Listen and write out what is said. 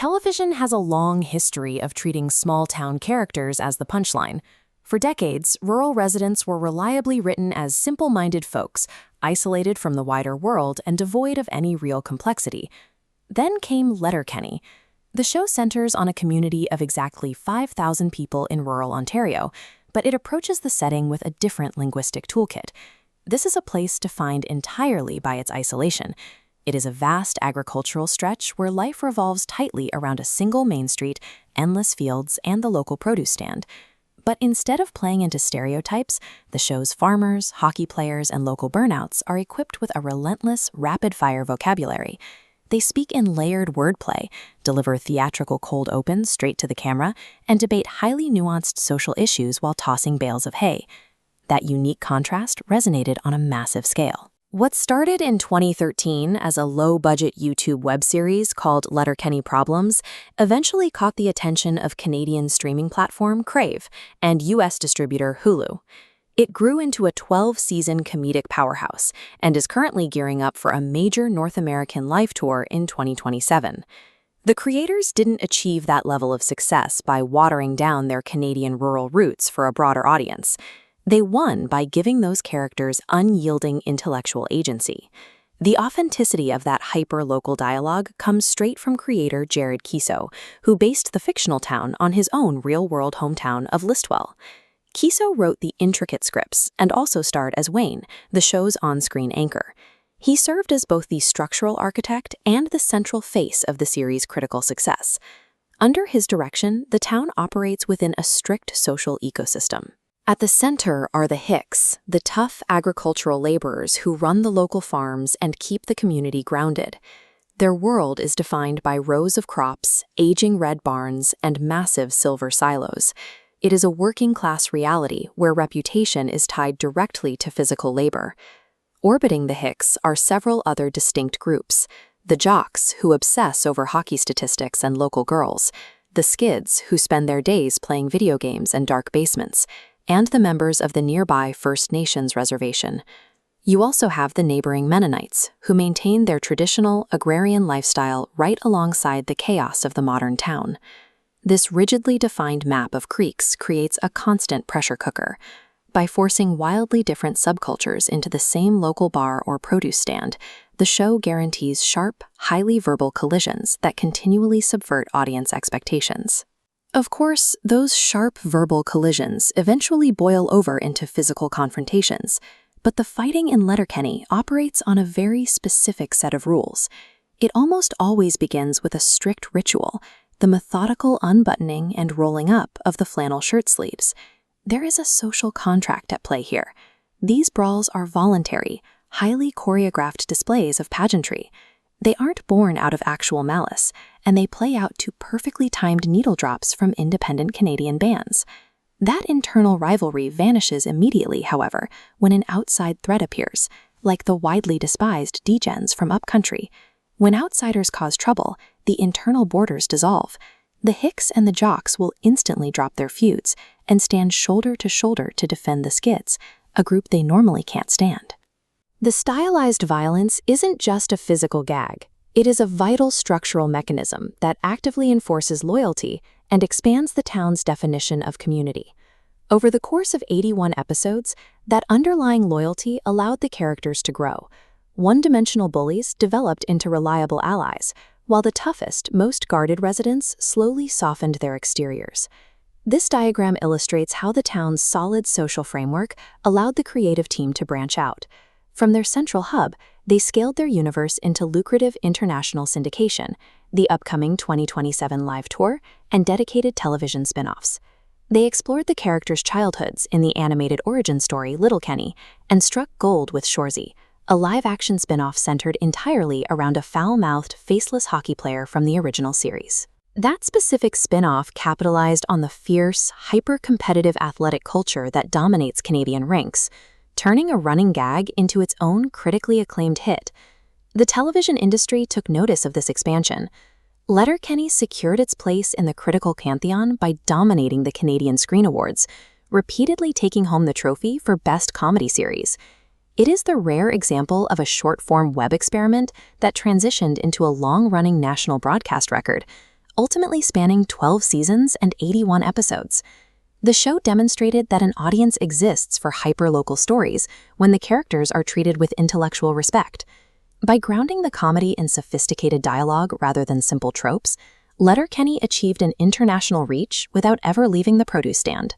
Television has a long history of treating small-town characters as the punchline. For decades, rural residents were reliably written as simple-minded folks, isolated from the wider world and devoid of any real complexity. Then came Letterkenny. The show centers on a community of exactly 5,000 people in rural Ontario, but it approaches the setting with a different linguistic toolkit. This is a place defined entirely by its isolation. It is a vast agricultural stretch where life revolves tightly around a single main street, endless fields, and the local produce stand. But instead of playing into stereotypes, the show's farmers, hockey players, and local burnouts are equipped with a relentless, rapid-fire vocabulary. They speak in layered wordplay, deliver theatrical cold opens straight to the camera, and debate highly nuanced social issues while tossing bales of hay. That unique contrast resonated on a massive scale. What started in 2013 as a low-budget YouTube web series called Letterkenny Problems eventually caught the attention of Canadian streaming platform Crave and US distributor Hulu. It grew into a 12-season comedic powerhouse and is currently gearing up for a major North American live tour in 2027. The creators didn't achieve that level of success by watering down their Canadian rural roots for a broader audience. They won by giving those characters unyielding intellectual agency. The authenticity of that hyper-local dialogue comes straight from creator Keeso, who based the fictional town on his own real-world hometown of Listowel. Keeso wrote the intricate scripts and also starred as Wayne, the show's on-screen anchor. He served as both the structural architect and the central face of the series' critical success. Under his direction, the town operates within a strict social ecosystem. At the center are the Hicks, the tough agricultural laborers who run the local farms and keep the community grounded. Their world is defined by rows of crops, aging red barns, and massive silver silos. It is a working-class reality where reputation is tied directly to physical labor. Orbiting the Hicks are several other distinct groups: the jocks, who obsess over hockey statistics and local girls; the skids, who spend their days playing video games in dark basements; and the members of the nearby First Nations reservation. You also have the neighboring Mennonites, who maintain their traditional agrarian lifestyle right alongside the chaos of the modern town. This rigidly defined map of creeks creates a constant pressure cooker. By forcing wildly different subcultures into the same local bar or produce stand, the show guarantees sharp, highly verbal collisions that continually subvert audience expectations. Of course, those sharp verbal collisions eventually boil over into physical confrontations, but the fighting in Letterkenny operates on a very specific set of rules. It almost always begins with a strict ritual, the methodical unbuttoning and rolling up of the flannel shirt sleeves. There is a social contract at play here. These brawls are voluntary, highly choreographed displays of pageantry. They aren't born out of actual malice, and they play out to perfectly timed needle drops from independent Canadian bands. That internal rivalry vanishes immediately, however, when an outside threat appears, like the widely despised D-Gens from Upcountry. When outsiders cause trouble, the internal borders dissolve. The Hicks and the Jocks will instantly drop their feuds and stand shoulder to shoulder to defend the Skids, a group they normally can't stand. The stylized violence isn't just a physical gag. It is a vital structural mechanism that actively enforces loyalty and expands the town's definition of community. Over the course of 81 episodes, that underlying loyalty allowed the characters to grow. One-dimensional bullies developed into reliable allies, while the toughest, most guarded residents slowly softened their exteriors. This diagram illustrates how the town's solid social framework allowed the creative team to branch out. From their central hub, they scaled their universe into lucrative international syndication, the upcoming 2027 live tour, and dedicated television spin-offs. They explored the characters' childhoods in the animated origin story Letterkenny and struck gold with Shoresy, a live-action spin-off centered entirely around a foul-mouthed, faceless hockey player from the original series. That specific spin-off capitalized on the fierce, hyper-competitive athletic culture that dominates Canadian rinks, turning a running gag into its own critically acclaimed hit. The television industry took notice of this expansion. Letterkenny secured its place in the critical pantheon by dominating the Canadian Screen Awards, repeatedly taking home the trophy for Best Comedy Series. It is the rare example of a short-form web experiment that transitioned into a long-running national broadcast record, ultimately spanning 12 seasons and 81 episodes. The show demonstrated that an audience exists for hyper-local stories when the characters are treated with intellectual respect. By grounding the comedy in sophisticated dialogue rather than simple tropes, Letterkenny achieved an international reach without ever leaving the produce stand.